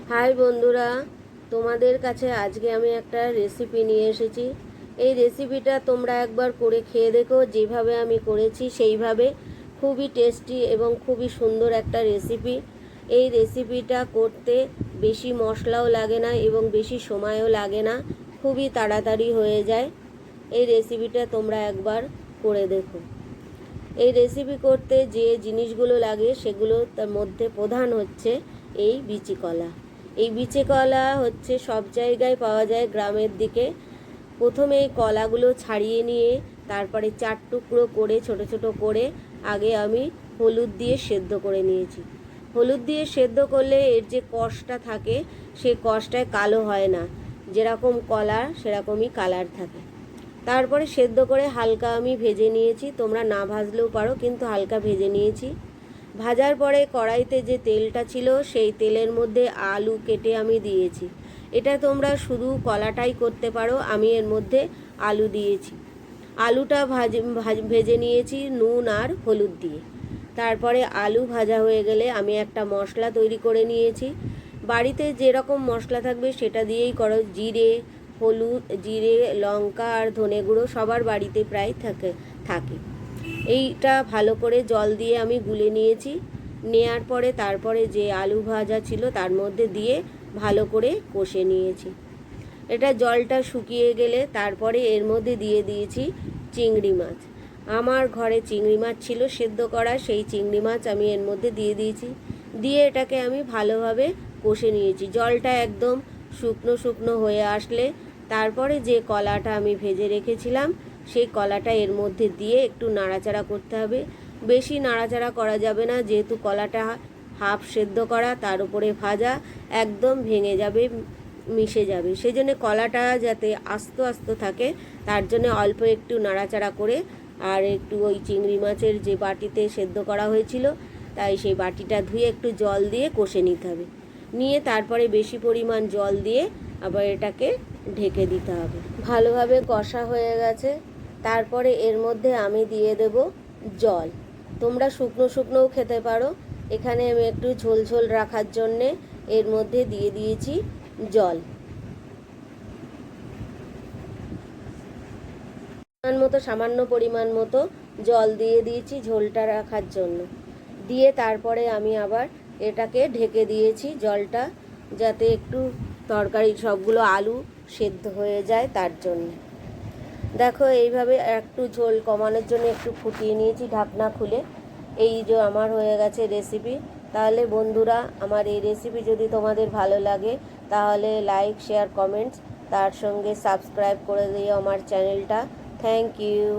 High বন্ধুরা, তোমাদের কাছে আজকে আমি একটা রেসিপি নিয়ে এসেছি। এই রেসিপিটা তোমরা একবার করে খেয়ে দেখো, যেভাবে আমি করেছি সেইভাবে। খুবই টেস্টি এবং খুবই সুন্দর একটা রেসিপি। এই রেসিপিটা করতে বেশি মশলাও লাগে না এবং বেশি সময়ও লাগে না, খুবই তাড়াতাড়ি হয়ে যায়। এই রেসিপিটা তোমরা একবার করে দেখো। এই রেসিপি করতে যে জিনিসগুলো লাগে সেগুলো তার মধ্যে প্রধান হচ্ছে এই বিচি কলা। এই বিচি কলা হচ্ছে সব জায়গায় পাওয়া যায় গ্রামের দিকে। প্রথমে এই কলাগুলো ছাড়িয়ে নিয়ে তারপরে 4 টুকরো করে ছোট ছোট করে আগে আমি হলুদ দিয়ে সেদ্ধ করে নিয়েছি। হলুদ দিয়ে সেদ্ধ করলে এর যে কষটা থাকে সেই কষটায় কালো হয় না, যেরকম কলার সেরকমই কালার থাকে। তারপরে সেদ্ধ করে হালকা আমি ভেজে নিয়েছি, তোমরা না ভাজলেও পারো, কিন্তু হালকা ভেজে নিয়েছি। ভাজার পরে কড়াইতে যে তেলটা ছিল সেই তেলের মধ্যে আলু কেটে আমি দিয়েছি। এটা তোমরা শুধু কলাটাই করতে পারো, আমি এর মধ্যে আলু দিয়েছি। আলুটা ভেজে নিয়েছি নুন আর হলুদ দিয়ে। তারপরে আলু ভাজা হয়ে গেলে আমি একটা মশলা তৈরি করে নিয়েছি। বাড়িতে যেরকম মশলা থাকবে সেটা দিয়েই করো। জিরে, লঙ্কা আর ধনে গুঁড়ো সবার বাড়িতে প্রায় থাকে। এইটা ভালো করে জল দিয়ে আমি গুলে নিয়েছি। নেয়ার পরে তারপরে যে আলু ভাজা ছিল তার মধ্যে দিয়ে ভালো করে কষে নিয়েছি। এটা জলটা শুকিয়ে গেলে তারপরে এর মধ্যে দিয়ে দিয়েছি চিংড়ি মাছ। আমার ঘরে চিংড়ি মাছ ছিল সেদ্ধ করা, সেই চিংড়ি মাছ আমি এর মধ্যে দিয়ে দিয়েছি। দিয়ে এটাকে আমি ভালোভাবে কষে নিয়েছি। জলটা একদম শুকনো শুকনো হয়ে আসলে তারপরে যে কলাটা আমি ভেজে রেখেছিলাম সেই কলাটা এর মধ্যে দিয়ে একটু নাড়াচাড়া করতে হবে। বেশি নাড়াচাড়া করা যাবে না, যেহেতু কলাটা হাফ সেদ্ধ করা, তার উপরে ভাজা, একদম ভেঙে যাবে, মিশে যাবে। সেই জন্য কলাটা যাতে আস্ত আস্ত থাকে তার জন্য অল্প একটু নাড়াচাড়া করে আর একটু ওই চিংড়ি মাছের যে বাটিতে সেদ্ধ করা হয়েছিল তাই সেই বাটিটা ধুয়ে একটু জল দিয়ে কষে নিতে হবে। নিয়ে তারপরে বেশি পরিমাণ জল দিয়ে আবার এটাকে ঢেকে দিতে হবে। ভালোভাবে কষা হয়ে গেছে, তারপরে এর মধ্যে আমি দিয়ে দেব জল। তোমরা শুকনো শুকনোও খেতে পারো। এখানে আমি একটু ঝোল ঝোল রাখার জন্যে এর মধ্যে দিয়ে দিয়েছি জল। সামান্য পরিমাণ মতো জল দিয়ে দিয়েছি ঝোলটা রাখার জন্য। দিয়ে তারপরে আমি আবার এটাকে ঢেকে দিয়েছি জলটা, যাতে একটু তরকারি সবগুলো আলু সেদ্ধ হয়ে যায় তার জন্য। দেখো এইভাবে একটু ঝোল কমানোর জন্য একটু ফুটিয়ে নিয়েছি ঢাকনা খুলে। এই যে আমার হয়ে গেছে রেসিপি। তাহলে বন্ধুরা, আমার এই রেসিপি যদি তোমাদের ভালো লাগে তাহলে লাইক, শেয়ার, কমেন্টস, তার সঙ্গে সাবস্ক্রাইব করে দিও আমার চ্যানেলটা। Thank you.